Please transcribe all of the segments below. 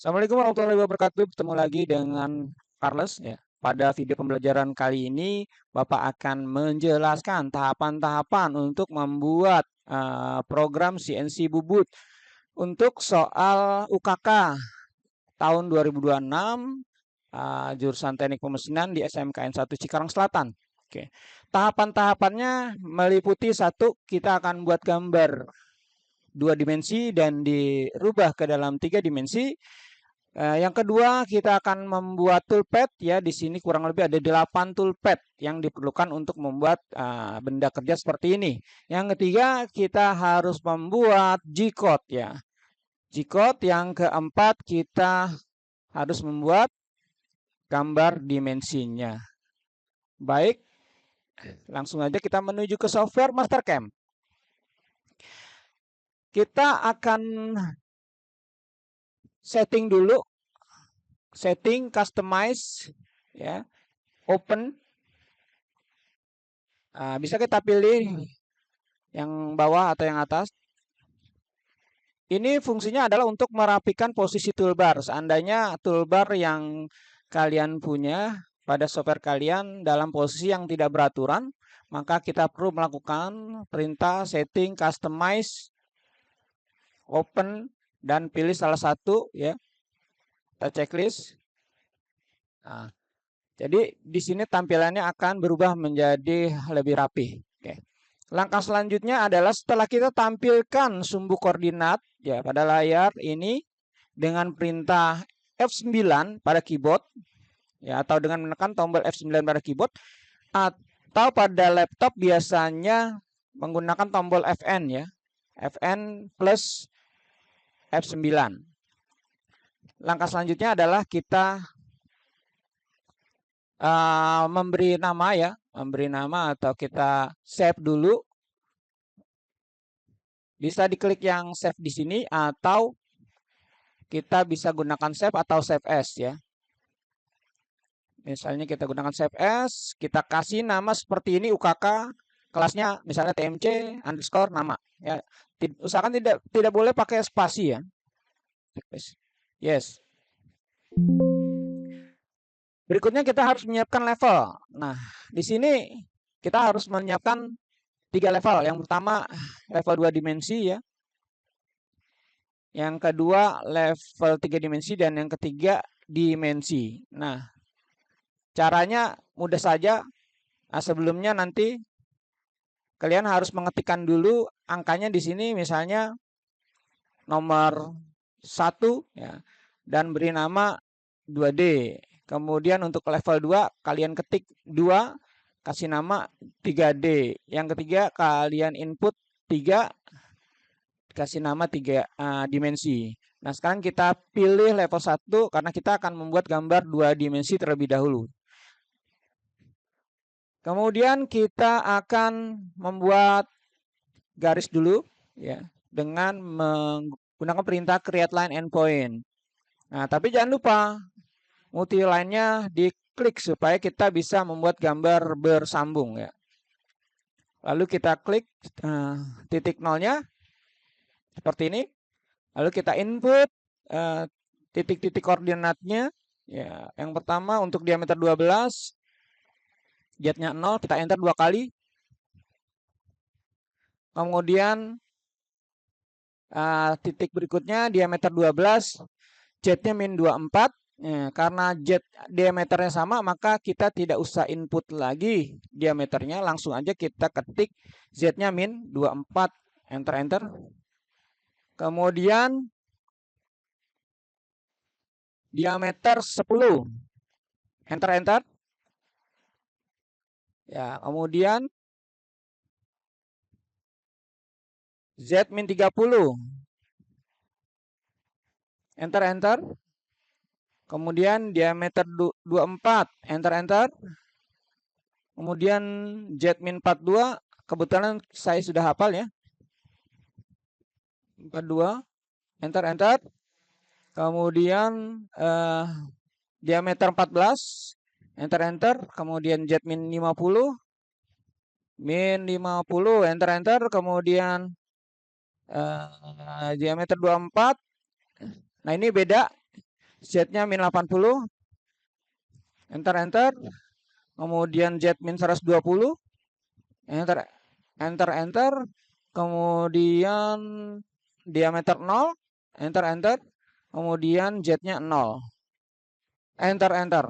Assalamualaikum warahmatullahi wabarakatuh. Bertemu lagi dengan Carlos ya. Pada video pembelajaran kali ini, Bapak akan menjelaskan tahapan-tahapan untuk membuat program CNC Bubut untuk soal UKK tahun 2026 jurusan Teknik Pemesinan di SMKN 1 Cikarang Selatan. Oke. Tahapan-tahapannya meliputi satu, kita akan buat gambar 2 dimensi dan dirubah ke dalam 3 dimensi. Yang kedua, kita akan membuat toolpad ya. Di sini kurang lebih ada 8 toolpad yang diperlukan untuk membuat benda kerja seperti ini. Yang ketiga, kita harus membuat G-code ya. G-code. Yang keempat, kita harus membuat gambar dimensinya. Baik, langsung aja kita menuju ke software Mastercam. Kita akan setting dulu, setting, customize, ya, open. Bisa kita pilih yang bawah atau yang atas. Ini fungsinya adalah untuk merapikan posisi toolbar. Seandainya toolbar yang kalian punya pada software kalian dalam posisi yang tidak beraturan, maka kita perlu melakukan perintah setting, customize, open, dan pilih salah satu ya. Kita checklist. Nah, jadi di sini tampilannya akan berubah menjadi lebih rapi. Oke. Langkah selanjutnya adalah setelah kita tampilkan sumbu koordinat ya pada layar ini dengan perintah F9 pada keyboard ya, atau dengan menekan tombol F9 pada keyboard, atau pada laptop biasanya menggunakan tombol Fn ya. Fn plus F9. Langkah selanjutnya adalah kita memberi nama ya, memberi nama atau kita save dulu. Bisa diklik yang save di sini atau kita bisa gunakan save atau save as ya. Misalnya kita gunakan save as, kita kasih nama seperti ini UKK, kelasnya misalnya TMC underscore nama ya. Usahakan tidak boleh pakai spasi ya. Yes. Berikutnya kita harus menyiapkan level. Nah, di sini kita harus menyiapkan 3 level. Yang pertama level 2 dimensi ya. Yang kedua level 3 dimensi dan yang ketiga dimensi. Nah, caranya mudah saja. Nah, sebelumnya nanti kalian harus mengetikkan dulu angkanya di sini, misalnya nomor 1 ya, dan beri nama 2D. Kemudian untuk level 2 kalian ketik 2, kasih nama 3D. Yang ketiga kalian input 3, kasih nama 3 dimensi. Nah, sekarang kita pilih level 1 karena kita akan membuat gambar 2 dimensi terlebih dahulu. Kemudian kita akan membuat garis dulu ya dengan menggunakan perintah create line endpoint. Nah, tapi jangan lupa multi line-nya diklik supaya kita bisa membuat gambar bersambung ya. Lalu kita klik titik nolnya seperti ini. Lalu kita input titik-titik koordinatnya ya. Yang pertama untuk diameter 12, Z-nya 0, kita enter 2 kali. Kemudian titik berikutnya diameter 12, Z-nya min 24. Ya, karena Z diameternya sama, maka kita tidak usah input lagi diameternya, langsung aja kita ketik Z-nya min 24, enter. Kemudian diameter 10, enter. Ya, kemudian Z min 30, enter. Kemudian diameter 24, enter. Kemudian Z min 42, kebetulan saya sudah hafal ya. 42, enter. Kemudian diameter 14, enter. Kemudian Z min 50, enter. Kemudian diameter 24. Nah, ini beda. Z-nya min 80, enter enter, kemudian Z min 120, enter enter enter, kemudian diameter 0, enter enter, kemudian Z-nya 0, enter enter.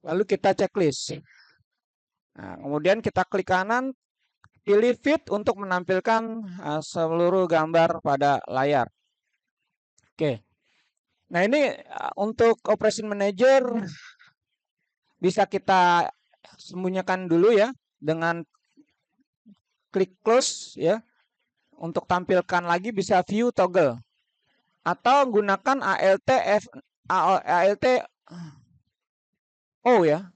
Lalu kita checklist. Nah, kemudian kita klik kanan, pilih fit untuk menampilkan seluruh gambar pada layar. Oke. Nah, ini untuk Operation Manager bisa kita sembunyikan dulu ya dengan klik close ya. Untuk tampilkan lagi bisa view toggle atau gunakan ALT O ya.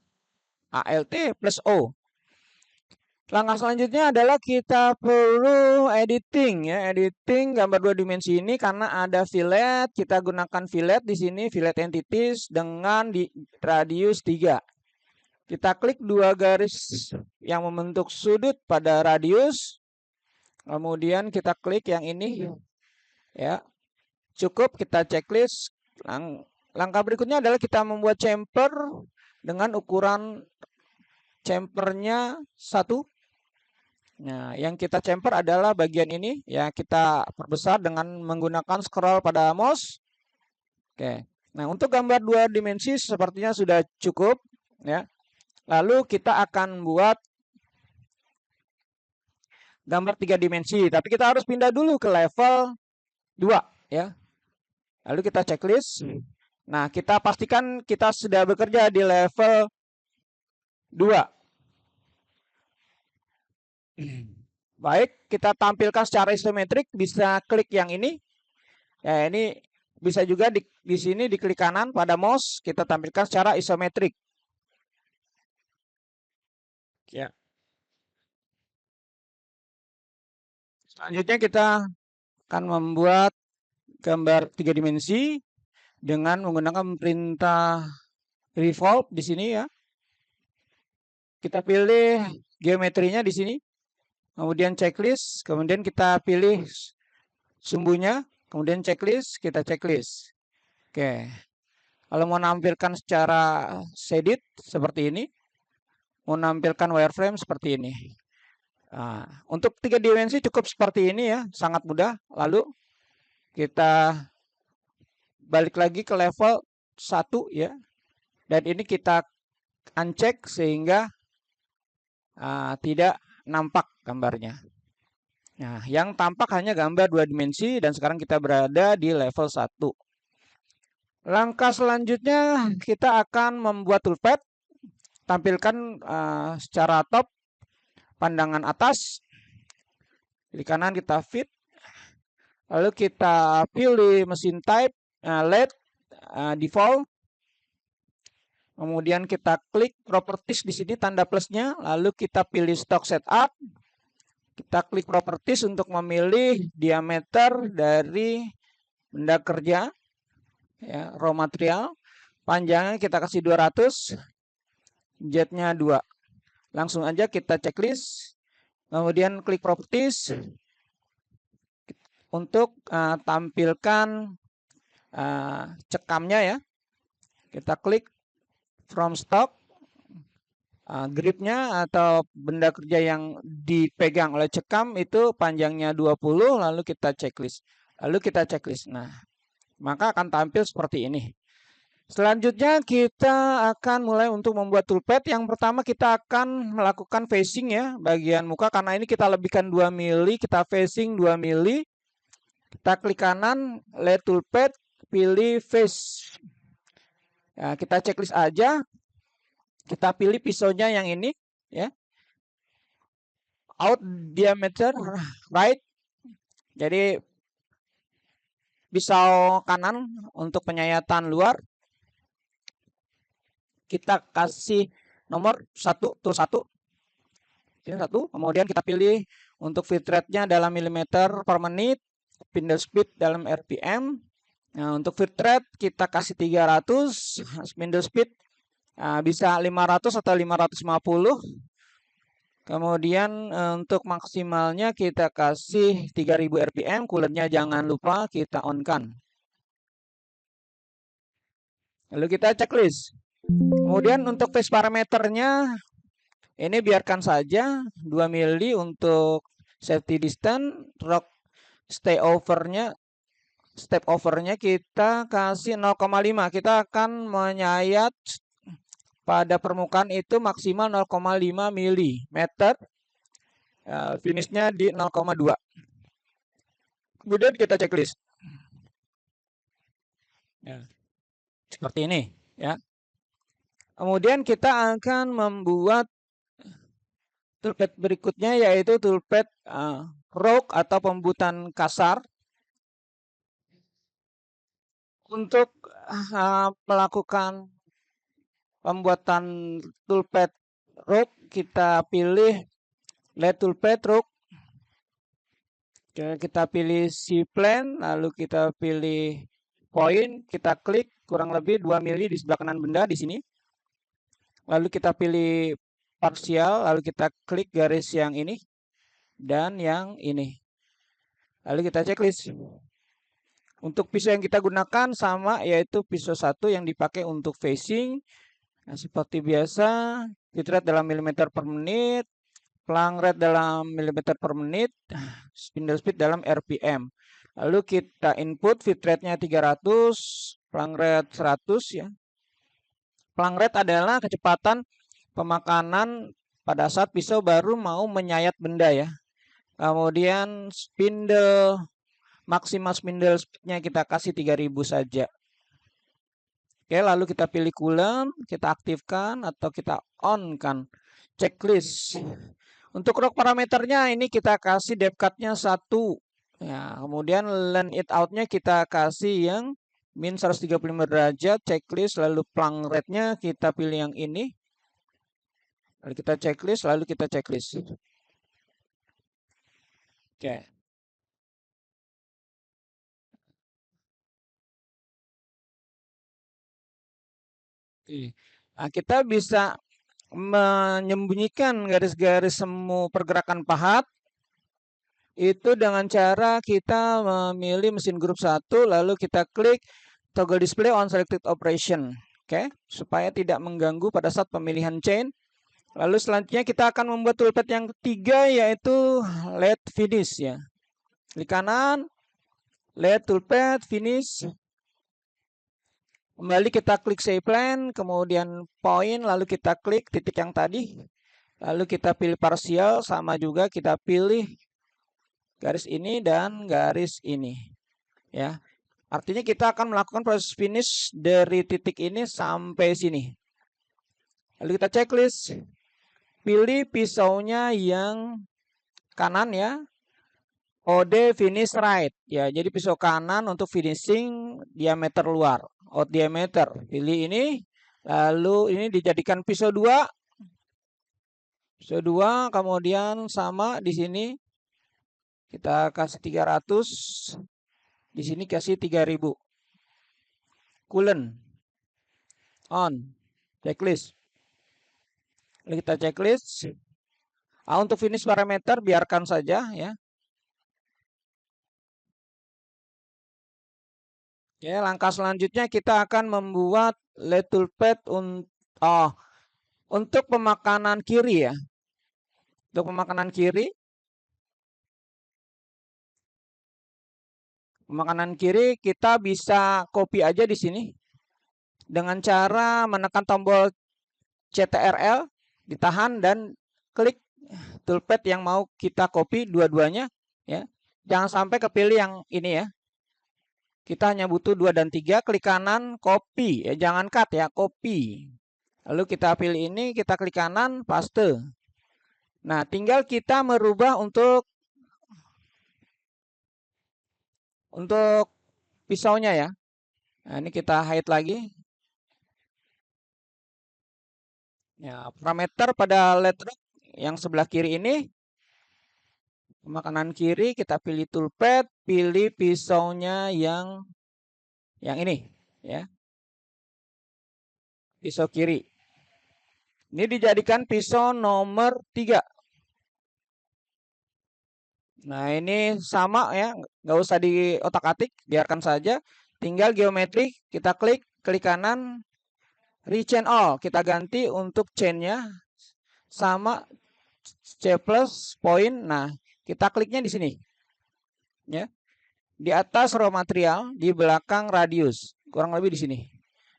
ALT plus O. Langkah selanjutnya adalah kita perlu editing ya, editing gambar 2 dimensi ini karena ada fillet, kita gunakan fillet di sini, fillet entities dengan di radius 3. Kita klik 2 garis yang membentuk sudut pada radius. Kemudian kita klik yang ini ya. Cukup kita checklist. Langkah berikutnya adalah kita membuat chamfer dengan ukuran chamfernya 1. Nah, yang kita chamfer adalah bagian ini ya, kita perbesar dengan menggunakan scroll pada mouse. Oke. Nah, untuk gambar 2 dimensi sepertinya sudah cukup ya. Lalu kita akan buat gambar 3 dimensi, tapi kita harus pindah dulu ke level 2 ya. Lalu kita checklist. Nah, kita pastikan kita sudah bekerja di level 2. Baik, kita tampilkan secara isometrik, bisa klik yang ini. Ya, ini bisa juga di sini di klik kanan pada mouse, kita tampilkan secara isometrik. Ya. Selanjutnya kita akan membuat gambar 3 dimensi dengan menggunakan perintah revolve di sini ya. Kita pilih geometrinya di sini. Kemudian checklist, kemudian kita pilih sumbunya, kemudian checklist, kita checklist. Oke. Kalau mau menampilkan secara shaded seperti ini, mau menampilkan wireframe seperti ini. Nah, untuk 3 dimensi cukup seperti ini ya, sangat mudah. Lalu kita balik lagi ke level 1 ya. Dan ini kita uncheck sehingga tidak nampak gambarnya. Nah, yang tampak hanya gambar 2 dimensi dan sekarang kita berada di level 1. Langkah selanjutnya kita akan membuat toolpath. Tampilkan secara top pandangan atas. Di kanan kita fit. Lalu kita pilih mesin type LED default. Kemudian kita klik properties di sini tanda plusnya, lalu kita pilih stock setup. Kita klik properties untuk memilih diameter dari benda kerja ya, raw material. Panjangnya kita kasih 200, Z-nya 2. Langsung aja kita checklist. Kemudian klik properties untuk tampilkan cekamnya ya. Kita klik from stock, gripnya atau benda kerja yang dipegang oleh cekam itu panjangnya 20, lalu kita checklist. Nah, maka akan tampil seperti ini. Selanjutnya kita akan mulai untuk membuat toolpath. Yang pertama kita akan melakukan facing ya, bagian muka karena ini kita lebihkan 2 mili, kita facing 2 mili. Kita klik kanan, lead toolpath, pilih face. Ya, kita checklist aja. Kita pilih pisaunya yang ini ya. Out diameter right. Jadi pisau kanan untuk penyayatan luar. Kita kasih nomor 1 tool 1. Ini 1. Kemudian kita pilih untuk fit rate-nya dalam milimeter per menit, spindle speed dalam RPM. Nah, untuk fit rate kita kasih 300, spindle speed bisa 500 atau 550. Kemudian untuk maksimalnya kita kasih 3000 rpm, coolernya jangan lupa kita on-kan. Lalu kita checklist. Kemudian untuk phase parameternya ini biarkan saja 2 mili untuk safety distance, rock step overnya kita kasih 0,5. Kita akan menyayat pada permukaan itu maksimal 0,5 mm. Finishnya di 0,2. Kemudian kita checklist. Ya, seperti ini, ya. Kemudian kita akan membuat toolpath berikutnya, yaitu toolpath rogue atau pembuatan kasar. Untuk melakukan pembuatan toolpath rogue, kita pilih LED toolpath rogue. Kita pilih C plane, lalu kita pilih point, kita klik kurang lebih 2 mili di sebelah kanan benda di sini. Lalu kita pilih parsial, lalu kita klik garis yang ini dan yang ini. Lalu kita checklist. Untuk pisau yang kita gunakan sama, yaitu pisau 1 yang dipakai untuk facing. Nah, seperti biasa, fit rate dalam milimeter per menit, plung rate dalam milimeter per menit, spindle speed dalam rpm. Lalu kita input fit rate-nya 300, plung rate 100 ya. Plung rate adalah kecepatan pemakanan pada saat pisau baru mau menyayat benda ya. Kemudian maksimal spindle speed-nya kita kasih 3000 saja. Oke, lalu kita pilih coolant, kita aktifkan atau kita on kan. Checklist. Untuk rock parameternya ini kita kasih depth cut-nya 1. Ya, kemudian length it out-nya kita kasih yang min 135 derajat, checklist, lalu plung rate-nya kita pilih yang ini. Lalu kita checklist, lalu kita checklist. Oke. Nah, kita bisa menyembunyikan garis-garis semu pergerakan pahat itu dengan cara kita memilih mesin grup 1, lalu kita klik toggle display on selected operation. Oke, supaya tidak mengganggu pada saat pemilihan chain. Lalu selanjutnya kita akan membuat toolpath yang ketiga, yaitu LED finish ya. Klik kanan, LED toolpath finish. Kembali kita klik save plan, kemudian point, lalu kita klik titik yang tadi. Lalu kita pilih parsial, sama juga kita pilih garis ini dan garis ini. Ya. Artinya kita akan melakukan proses finish dari titik ini sampai sini. Lalu kita checklist. Pilih pisaunya yang kanan ya. OD finish right. Ya, jadi pisau kanan untuk finishing diameter luar. Out diameter. Pilih ini. Lalu ini dijadikan pisau 2. Pisau 2, kemudian sama di sini kita kasih 300. Di sini kasih 3000. Coolant on. Checklist. Lalu kita checklist. Untuk finish parameter biarkan saja ya. Oke, langkah selanjutnya kita akan membuat LED toolpath untuk pemakanan kiri ya. Untuk pemakanan kiri. Pemakanan kiri kita bisa copy aja di sini. Dengan cara menekan tombol CTRL, ditahan dan klik toolpath yang mau kita copy dua-duanya ya. Jangan sampai kepilih yang ini ya. Kita hanya butuh 2 dan 3, klik kanan, copy. Ya, jangan cut ya, copy. Lalu kita pilih ini, kita klik kanan, paste. Nah, tinggal kita merubah untuk pisaunya ya. Nah, ini kita hide lagi. Ya, parameter pada LED rock yang sebelah kiri ini. Pemakanan kiri, kita pilih toolpath, pilih pisaunya yang ini ya. Pisau kiri. Ini dijadikan pisau nomor 3. Nah, ini sama ya, nggak usah di otak-atik, biarkan saja. Tinggal geometri, kita klik kanan, rechain all. Kita ganti untuk chainnya sama C plus point. Nah, kita kliknya di sini. Ya, di atas raw material, di belakang radius, kurang lebih di sini.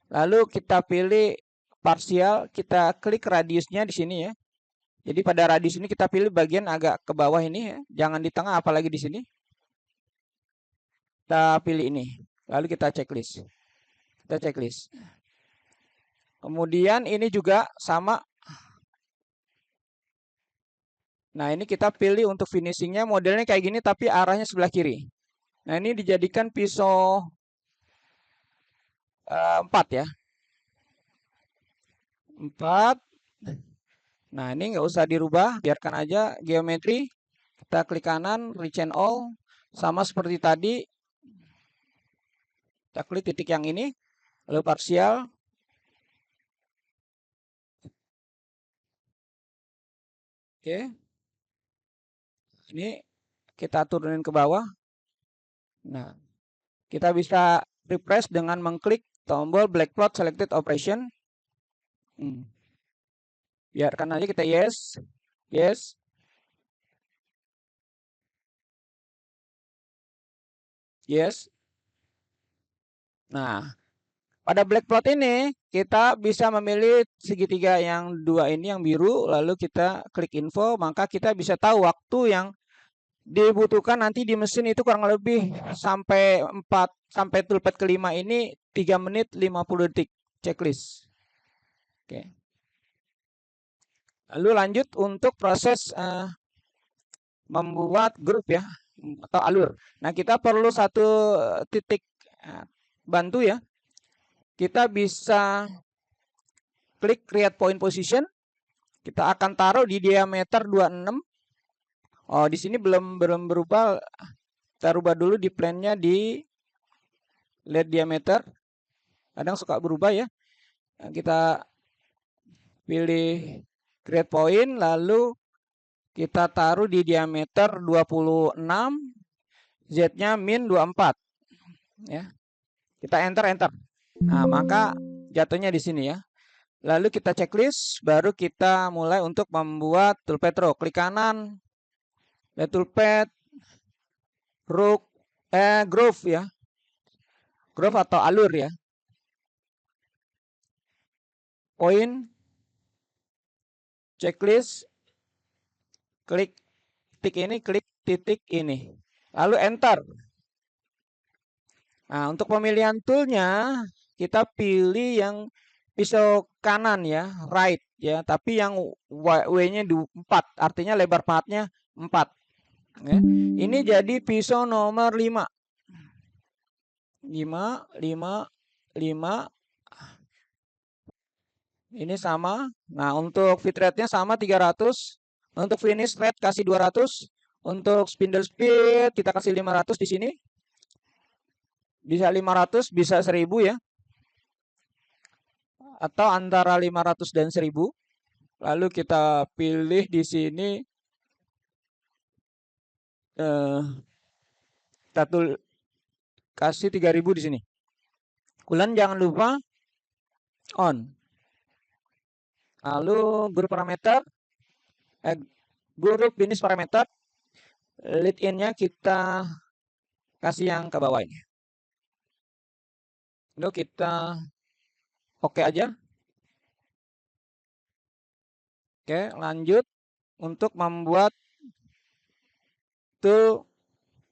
Lalu kita pilih parsial, kita klik radiusnya di sini ya. Jadi pada radius ini kita pilih bagian agak ke bawah ini ya, jangan di tengah apalagi di sini. Kita pilih ini. Lalu kita checklist. Kita checklist. Kemudian ini juga sama. Nah, ini kita pilih untuk finishingnya modelnya kayak gini tapi arahnya sebelah kiri. Nah, ini dijadikan pisau 4 ya. 4. Nah, ini nggak usah dirubah, biarkan aja geometri. Kita klik kanan, rechain all. Sama seperti tadi, kita klik titik yang ini, lalu parsial. Oke, ini kita turunin ke bawah. Nah, kita bisa refresh dengan mengklik tombol black plot selected operation. Biarkan aja kita yes, yes. Yes. Nah, pada black plot ini kita bisa memilih segitiga yang dua ini yang biru, lalu kita klik info, maka kita bisa tahu waktu yang dibutuhkan nanti di mesin itu kurang lebih sampai 4 sampai toolpad kelima ini 3 menit 50 detik checklist. Oke. Lalu lanjut untuk proses membuat grup ya atau alur. Nah, kita perlu satu titik bantu ya. Kita bisa klik create point position. Kita akan taruh di diameter 26. Oh, di sini belum berubah. Kita rubah dulu di plan-nya di LED diameter. Kadang suka berubah ya. Nah, kita pilih create point lalu kita taruh di diameter 26, Z-nya min 24 ya. Kita enter. Nah, maka jatuhnya di sini ya. Lalu kita checklist, baru kita mulai untuk membuat toolpad row. Klik kanan, toolpad, groove ya. Groove atau alur ya. Point, checklist, klik titik ini. Lalu enter. Nah, untuk pemilihan toolnya, kita pilih yang pisau kanan ya, right ya. Tapi yang W-nya 4, artinya lebar pahatnya 4. Ya. Ini jadi pisau nomor 5. 5. Ini sama. Nah, untuk fit rate-nya sama 300. Untuk finish rate kasih 200. Untuk spindle speed kita kasih 500 di sini. Bisa 500, bisa 1000 ya. Atau antara 500 dan 1000. Lalu kita pilih di sini kita kasih 3000 di sini. Kemudian jangan lupa on. Lalu grup parameter, grup finish parameter, lead in-nya kita kasih yang ke bawah ini. Lalu kita oke aja. Oke, lanjut untuk membuat tool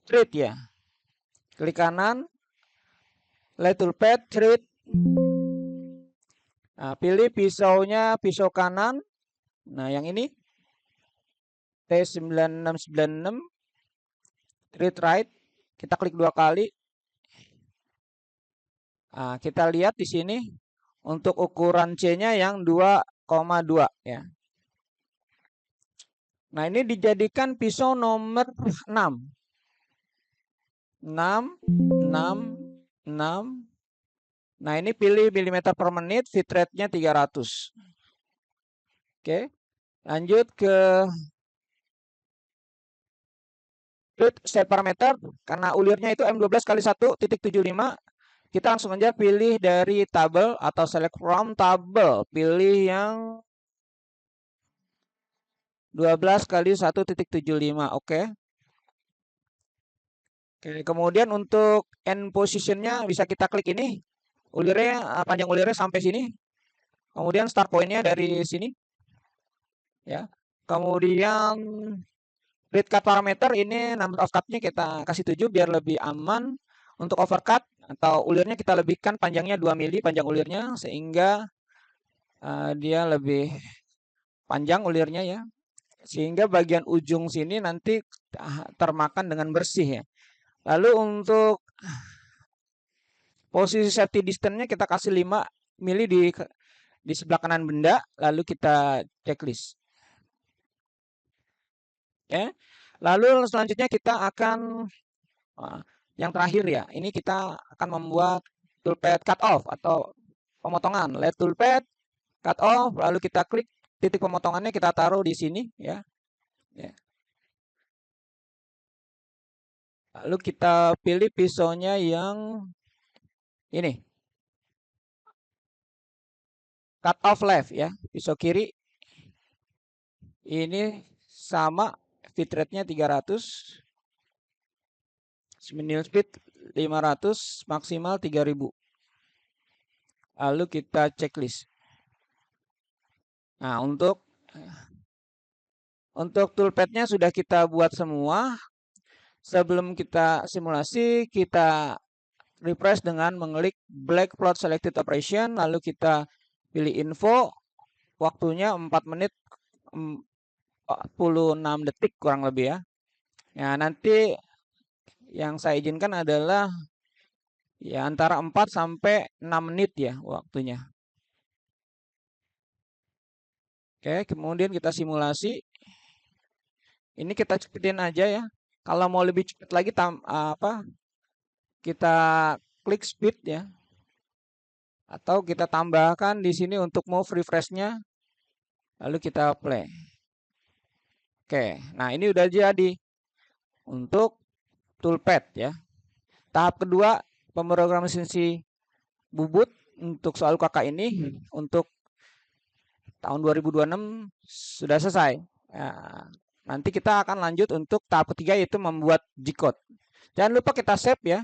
treat ya. Klik kanan, lay toolpad, treat. Nah, pilih pisaunya, pisau kanan. Nah, yang ini T9696 treat right. Kita klik 2 kali. Nah, kita lihat di sini untuk ukuran C-nya yang 2,2 ya. Nah, ini dijadikan pisau nomor 6. 6. Nah, ini pilih milimeter per menit, fit rate-nya 300. Oke. Lanjut ke Read state parameter, karena ulirnya itu M12 kali 1.75, kita langsung aja pilih dari tabel atau select from tabel. Pilih yang 12 kali 1.75, oke. Oke, kemudian untuk end positionnya bisa kita klik ini. Ulirnya, panjang ulirnya sampai sini. Kemudian start pointnya dari sini. Ya. Kemudian read cut parameter ini number of cut-nya kita kasih 7 biar lebih aman. Untuk overcut atau ulirnya kita lebihkan panjangnya 2 mili panjang ulirnya sehingga dia lebih panjang ulirnya ya. Sehingga bagian ujung sini nanti termakan dengan bersih ya. Lalu untuk posisi safety distance-nya kita kasih 5 mili di sebelah kanan benda, lalu kita checklist. Ya. Lalu selanjutnya kita akan yang terakhir ya, ini kita akan membuat toolpath cut off atau pemotongan. Let toolpath cut off, lalu kita klik titik pemotongannya kita taruh di sini ya. Ya. Lalu kita pilih pisaunya yang ini. Cut off left ya, pisau kiri. Ini sama feed rate-nya 300. Minimal speed 500, maksimal 3000. Lalu kita checklist. Nah, untuk toolpath-nya sudah kita buat semua. Sebelum kita simulasi, kita refresh dengan mengklik black plot selected operation, lalu kita pilih info, waktunya 4 menit 46 detik kurang lebih ya. Nah, nanti yang saya izinkan adalah ya antara 4 sampai 6 menit ya waktunya. Oke, kemudian kita simulasi. Ini kita cepetin aja ya. Kalau mau lebih cepat lagi kita klik speed ya. Atau kita tambahkan di sini untuk move refresh-nya. Lalu kita play. Oke, nah ini udah jadi untuk toolpath ya. Tahap kedua pemrograman CNC bubut untuk soal UKK ini untuk tahun 2026 sudah selesai. Nah, nanti kita akan lanjut untuk tahap ketiga yaitu membuat G-code. Jangan lupa kita save ya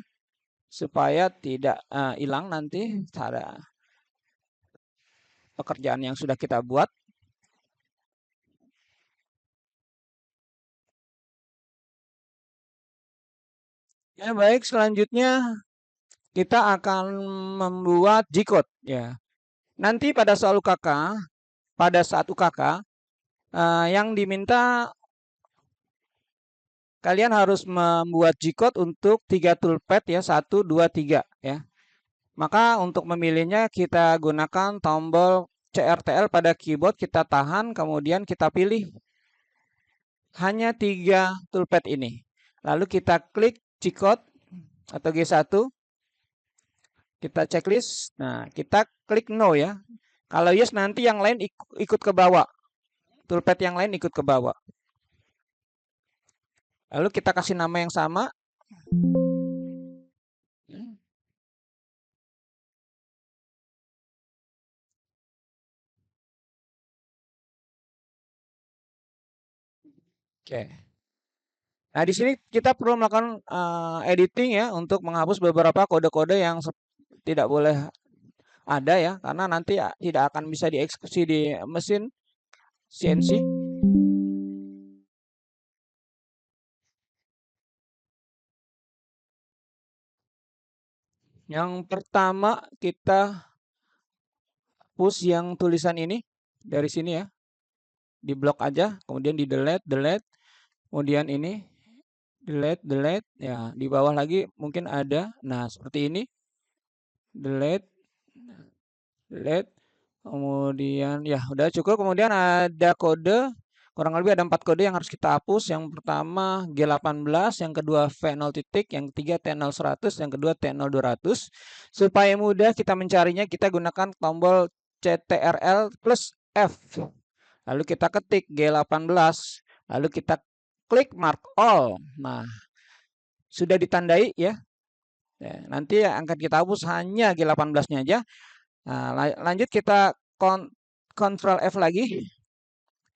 supaya tidak hilang nanti cara pekerjaan yang sudah kita buat. Ya baik, selanjutnya kita akan membuat G-code ya. Nanti pada soal UKK, pada saat UKK yang diminta kalian harus membuat G-code untuk 3 toolpath ya, 1, 2, 3 ya. Maka untuk memilihnya kita gunakan tombol CTRL pada keyboard, kita tahan, kemudian kita pilih hanya 3 toolpath ini. Lalu kita klik G-code atau G1, kita checklist, nah kita klik no ya. Kalau yes nanti yang lain ikut ke bawah, toolpath yang lain ikut ke bawah. Lalu kita kasih nama yang sama. Oke. Nah, di sini kita perlu melakukan editing ya untuk menghapus beberapa kode-kode yang tidak boleh ada ya, karena nanti tidak akan bisa dieksekusi di mesin CNC. Yang pertama kita push yang tulisan ini dari sini ya. Di blok aja, kemudian di delete, kemudian ini delete ya, di bawah lagi mungkin ada. Nah, seperti ini. Delete, kemudian ya udah cukup. Kemudian ada kode, kurang lebih ada 4 kode yang harus kita hapus. Yang pertama G18, yang kedua V0 titik, yang ketiga T0100, yang kedua T0200. Supaya mudah kita mencarinya, kita gunakan tombol CTRL plus F. Lalu kita ketik G18, lalu kita klik mark all. Nah, sudah ditandai ya. Nanti yang akan kita hapus hanya G18-nya aja. Nah, lanjut kita Ctrl F lagi.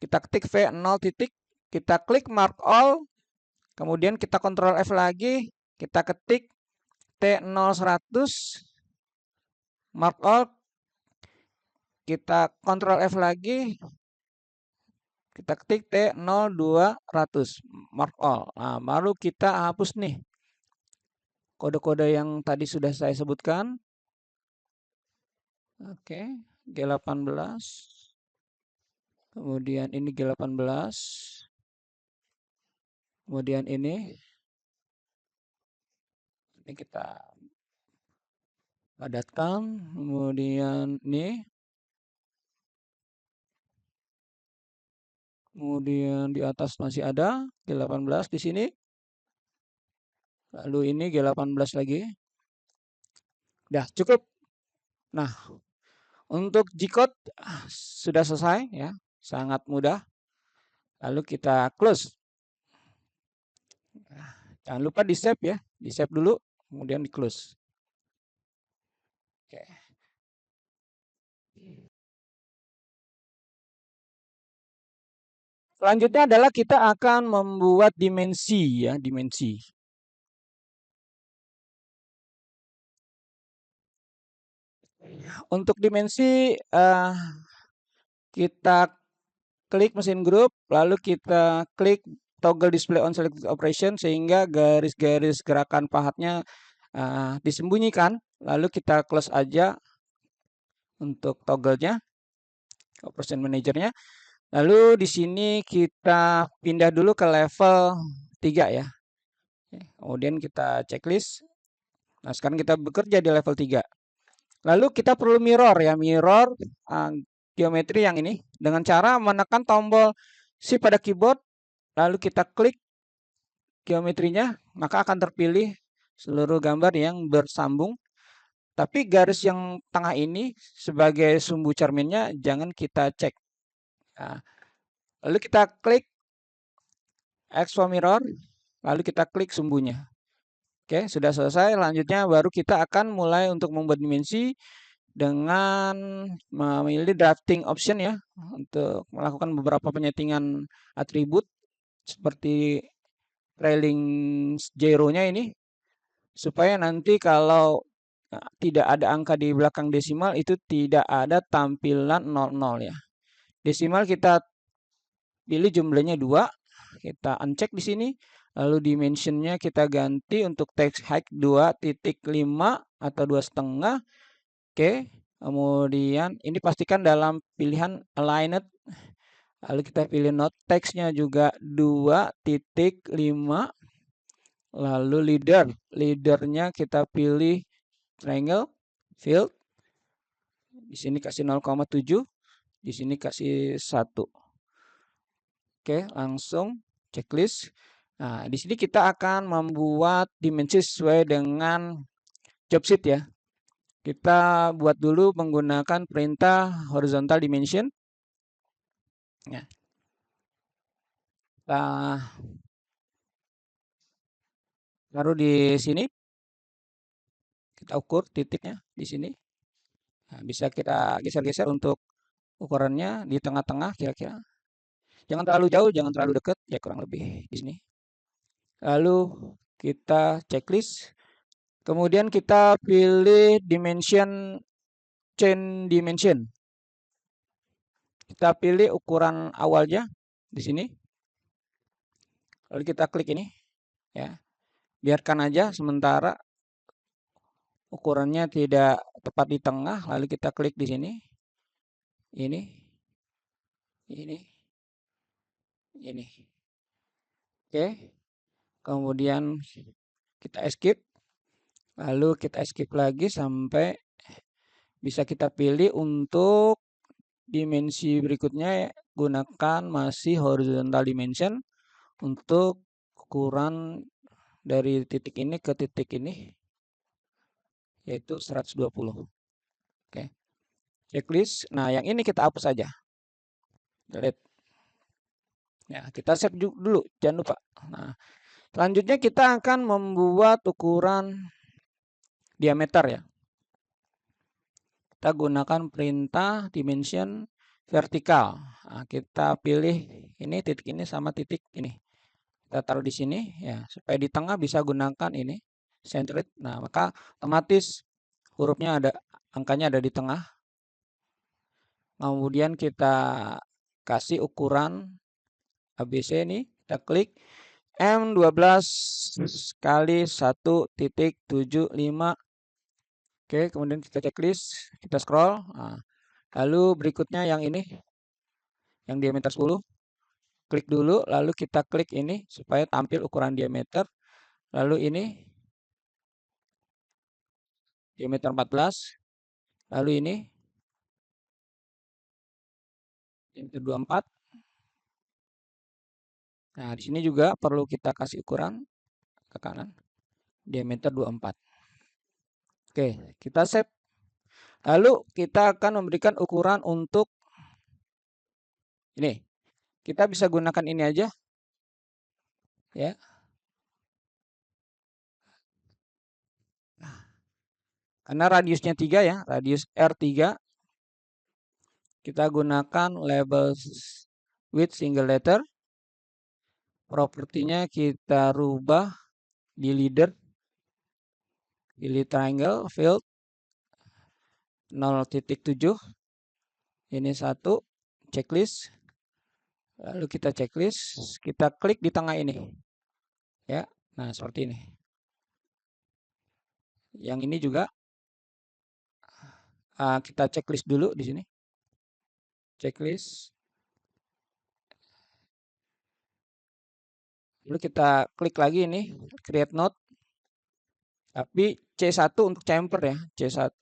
Kita ketik V0 titik, kita klik mark all, kemudian kita Ctrl F lagi, kita ketik T0100 mark all, kita Ctrl F lagi, kita ketik T0200 mark all. Nah, baru kita hapus nih kode-kode yang tadi sudah saya sebutkan. Oke, G18. Kemudian ini G18. Kemudian ini kita padatkan. Kemudian ini. Kemudian di atas masih ada G18 di sini. Lalu ini G18 lagi. Udah cukup. Nah, untuk G-code sudah selesai ya. Sangat mudah. Lalu kita close. Jangan lupa di save ya. Di save dulu, kemudian di close. Oke. Selanjutnya adalah kita akan membuat dimensi ya, dimensi. Untuk dimensi kita klik mesin grup, lalu kita klik toggle display on selected operation sehingga garis-garis gerakan pahatnya disembunyikan. Lalu kita close aja untuk toggle-nya, operation manager-nya. Lalu di sini kita pindah dulu ke level 3 ya. Kemudian kita checklist. Nah, sekarang kita bekerja di level 3. Lalu kita perlu mirror ya, mirror geometri yang ini dengan cara menekan tombol Shift pada keyboard, lalu kita klik geometrinya, maka akan terpilih seluruh gambar yang bersambung. Tapi garis yang tengah ini sebagai sumbu cerminnya jangan kita cek. Nah, lalu kita klik Export Mirror, lalu kita klik sumbunya. Oke, sudah selesai. Selanjutnya baru kita akan mulai untuk membuat dimensi dengan memilih drafting option ya untuk melakukan beberapa penyetingan atribut seperti trailing zero-nya ini supaya nanti kalau tidak ada angka di belakang desimal itu tidak ada tampilan 00 ya. Desimal kita pilih jumlahnya 2, kita uncheck di sini, lalu dimensionnya kita ganti untuk text height 2.5 atau 2,5. Oke, kemudian ini pastikan dalam pilihan aligned. Lalu kita pilih note text-nya juga 2.5. Lalu leadernya kita pilih triangle field. Di sini kasih 0,7, di sini kasih 1. Oke, langsung checklist. Nah, di sini kita akan membuat dimensi sesuai dengan job sheet ya. Kita buat dulu menggunakan perintah horizontal dimension. Ya. Kita taruh di sini. Kita ukur titiknya di sini. Nah, bisa kita geser-geser untuk ukurannya di tengah-tengah kira-kira. Jangan terlalu jauh, jangan terlalu dekat, ya kurang lebih di sini. Lalu kita checklist. Kemudian kita pilih dimension, change dimension. Kita pilih ukuran awalnya di sini. Lalu kita klik ini ya. Biarkan aja sementara ukurannya tidak tepat di tengah, lalu kita klik di sini. Ini. Oke. Kemudian kita escape. Lalu kita escape lagi sampai bisa kita pilih untuk dimensi berikutnya gunakan masih horizontal dimension untuk ukuran dari titik ini ke titik ini yaitu 120. Oke. Checklist. Nah, yang ini kita hapus saja. Delete. Ya, kita save dulu, jangan lupa. Nah, selanjutnya kita akan membuat ukuran diameter ya. Kita gunakan perintah dimension vertikal. Nah, kita pilih ini titik ini sama titik ini. Kita taruh di sini ya, supaya di tengah bisa gunakan ini centered. Nah, maka otomatis hurufnya ada, angkanya ada di tengah. Kemudian kita kasih ukuran ABC ini, kita klik M12 kali 1,75. Oke, kemudian kita checklist, kita scroll. Nah, lalu berikutnya yang ini, yang diameter 10. Klik dulu, lalu kita klik ini supaya tampil ukuran diameter. Lalu ini diameter 14. Lalu ini diameter 24. Nah, di sini juga perlu kita kasih ukuran ke kanan, diameter 24. Oke, kita save. Lalu kita akan memberikan ukuran untuk ini. Kita bisa gunakan ini aja. Ya. Karena radiusnya 3 ya, radius R3. Kita gunakan label with single letter. Propertinya kita rubah di leader, pilih triangle, field 0,7. Ini 1, checklist. Lalu kita checklist, kita klik di tengah ini. Ya, nah seperti ini. Yang ini juga kita checklist dulu di sini. Checklist. Lalu kita klik lagi ini, create node. Tapi C1 untuk chamfer ya, C1.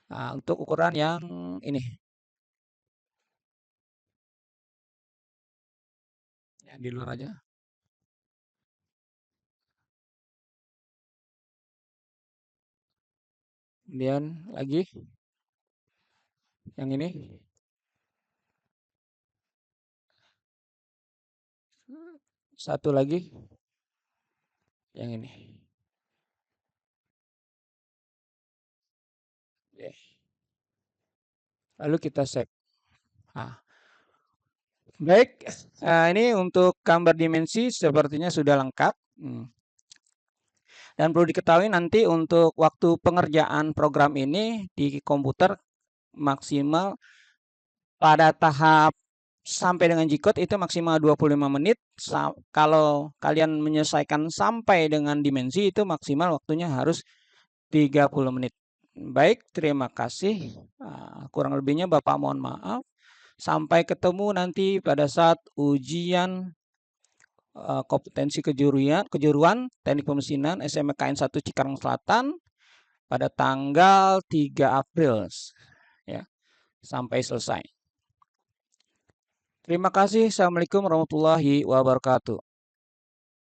Nah, untuk ukuran yang ini. Ya, di luar aja. Kemudian lagi yang ini. Satu lagi yang ini. Lalu kita save. Nah, baik, ini untuk gambar dimensi sepertinya sudah lengkap. Dan perlu diketahui nanti untuk waktu pengerjaan program ini di komputer maksimal pada tahap sampai dengan G-code itu maksimal 25 menit. Kalau kalian menyelesaikan sampai dengan dimensi itu maksimal waktunya harus 30 menit. Baik, terima kasih. Kurang lebihnya Bapak mohon maaf. Sampai ketemu nanti pada saat ujian kompetensi kejuruan teknik pemesinan SMKN 1 Cikarang Selatan pada tanggal 3 April ya, sampai selesai. Terima kasih. Assalamualaikum warahmatullahi wabarakatuh.